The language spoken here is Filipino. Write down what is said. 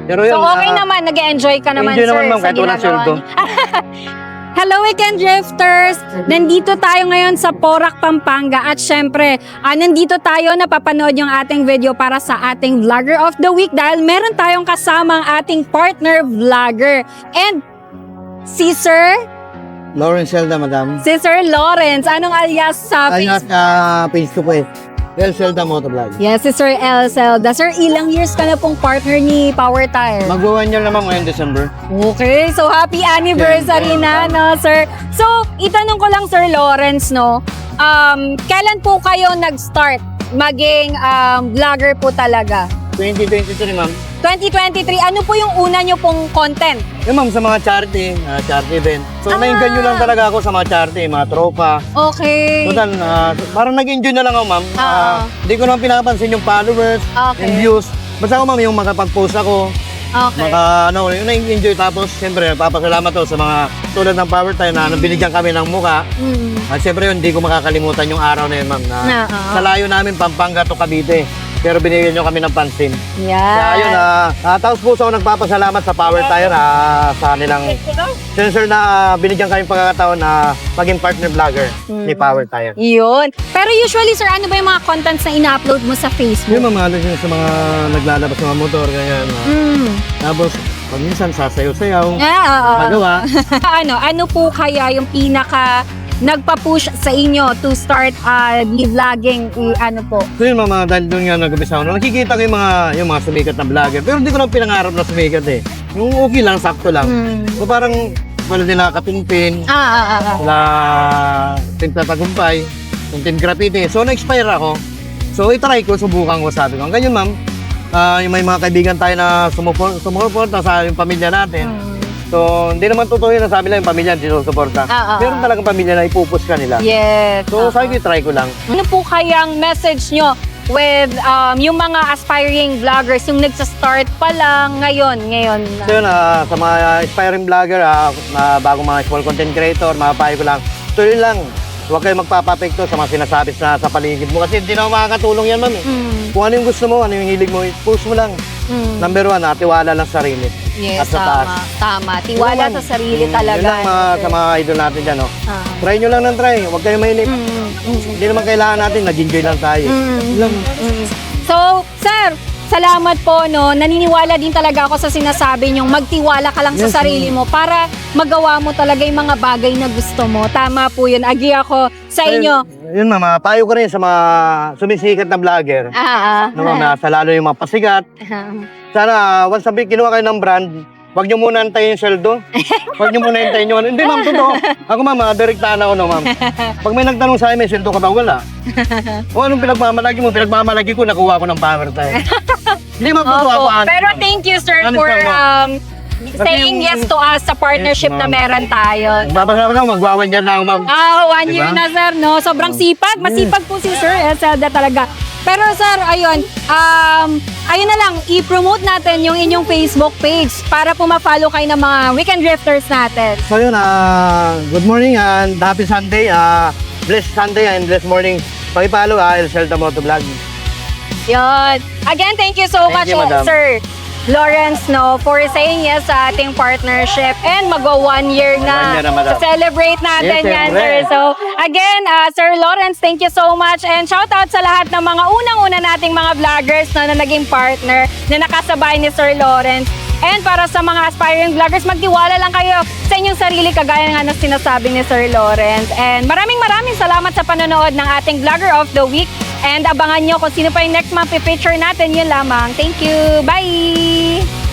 Pero yun, So okay naman, nag-enjoy ka naman, enjoy sir, naman, ma'am, sa kahit walang ginagawa sweldo. niyo. Hello Weekend Drifters! Nandito tayo ngayon sa Porac, Pampanga at syempre, nandito tayo napapanood yung ating video para sa ating Vlogger of the Week dahil meron tayong kasamang ating partner vlogger. And si Sir Lawrence Zelda, madam. Lawrence, anong alias sa Ayos Facebook? na page ko po eh. El Zelda Motovlog. Yes, si Sir El Zelda. Sir, ilang years ka na pong partner ni Power Tire? Mag-1 year naman ngayong December. Okay, so happy anniversary na, no, sir? So, itanong ko lang, Sir Lawrence, no, kailan po kayo nag-start maging vlogger po talaga? 2023, ma'am. 2023, ano po yung una nyo pong content? Yung ma'am, sa mga charity event. So, na-enganyo lang talaga ako sa mga charity, mga tropa. Okay. Total, parang nag-enjoy na lang ako, ma'am. Hindi ko naman pinapansin yung followers, Okay. yung views. Basta ako, ma'am, yung makapag-post ako, Okay. yung na-enjoy. Tapos, siyempre, papasalamat to sa mga tulad ng Power Time na binigyan kami ng muka. At siyempre, yun, hindi ko makakalimutan yung araw na yun, ma'am, na sa layo namin, Pampanga to Cavite. Pero binigyan nyo kami ng pansin. Yeah. Kaya yun, taos puso ako nagpapasalamat sa Power Tire sa nilang sensor na binigyan kami pagkakataon na maging partner vlogger ni Power Tire. Yun. Pero usually, sir, ano ba yung mga contents na ina-upload mo sa Facebook? Yung mga ano yun sa mga naglalabas ng mga motor, ganyan. Tapos, pag minsan sasayaw-sayaw, magawa. ano po kaya yung pinaka nagpa-push sa inyo to start vlogging, ano po? So yun mga dahil doon nga nag-umpisa ako, nakikita ko yung mga sumikat na vlogger. Pero hindi ko lang pinangarap na sumikat eh. Yung okay lang, sakto lang. So parang wala din nakakapinpin, wala timpla tagumpay, yung team graffiti. So na-expire ako. So itry ko, subukan ko, sabi ko. Ganyan ma'am, yung may mga kaibigan tayo na sumuporta sa yung pamilya natin. So, hindi naman totoo yun na sabi lang yung pamilya hindi susuporta. Meron talagang pamilya na ipupus ka nila. Yes. So, sabi ko, try ko lang. Ano po kayang message nyo with yung mga aspiring vloggers, yung nagsa-start pa lang ngayon? So, yun, sa mga aspiring vlogger, bagong mga small content creator, mapapayo ko lang, tuloy lang. Huwag kayo magpapapekto sa mga sinasabi sa paligid mo kasi hindi na makakatulong yan, ma'am. Kung ano yung gusto mo, ano yung hilig mo, post mo lang. Number 1, tiwala lang sa sarili. Yes, at sa taas. tama. Tiwala sa sarili talaga. Yun lang sa mga idol natin dyan, no? Try nyo lang ng try. Huwag kayo mainip. Hindi naman kailangan natin, nag-enjoy lang tayo. So, sir, salamat po, no. Naniniwala din talaga ako sa sinasabi niyong magtiwala ka lang sa sarili mo para magawa mo talaga yung mga bagay na gusto mo. Tama po yun. Agree ako sa inyo. Yun, mama, payo ko rin sa mga sumisikat na vlogger. Sa lalo yung mga pasikat. Sana, once a week, kinuha kayo ng brand, huwag nyo muna antayin yung sweldo. Huwag nyo muna antayin yung ano. Hindi, ma'am, totoo. Ako, ma'am, direktaan ako, no, ma'am. Pag may nagtanong sa akin, may sweldo ka ba? Wala. O anong pinagmamalagi mo? Pinagmamalagi ko, nakuha ko ng Power Tire. Hindi, ma'am, totoo ako. Pero thank you, sir, for saying yes to us sa partnership na meron tayo. Babasama ka, magwawan dyan na ako, ma'am. 1 year na, sir, no? Sobrang sipag. Masipag po si Sir Zelda talaga. Pero, sir, ayun na lang, i-promote natin yung inyong Facebook page para po ma-follow kayo ng mga Weekend Drifters natin. So yun, good morning and happy Sunday. Blessed Sunday and blessed morning. Pakipalo, El Zelda Motovlog. Yun. Again, thank you so much, you, madam. Sir Lawrence, no, for saying yes sa ating partnership and mag-1 year na. 1 year na, madam. Celebrate natin Yes, yan, siyempre. sir. So, again, Sir Lawrence, thank you so much and shout out sa lahat ng mga unang-una nating mga vloggers na naging partner na nakasabay ni Sir Lawrence. And para sa mga aspiring vloggers, magtiwala lang kayo sa inyong sarili kagaya nga na sinasabi ni Sir Lawrence. And maraming salamat sa panonood ng ating Vlogger of the Week. And abangan nyo kung sino pa yung next month i-feature natin, yun lamang. Thank you. Bye!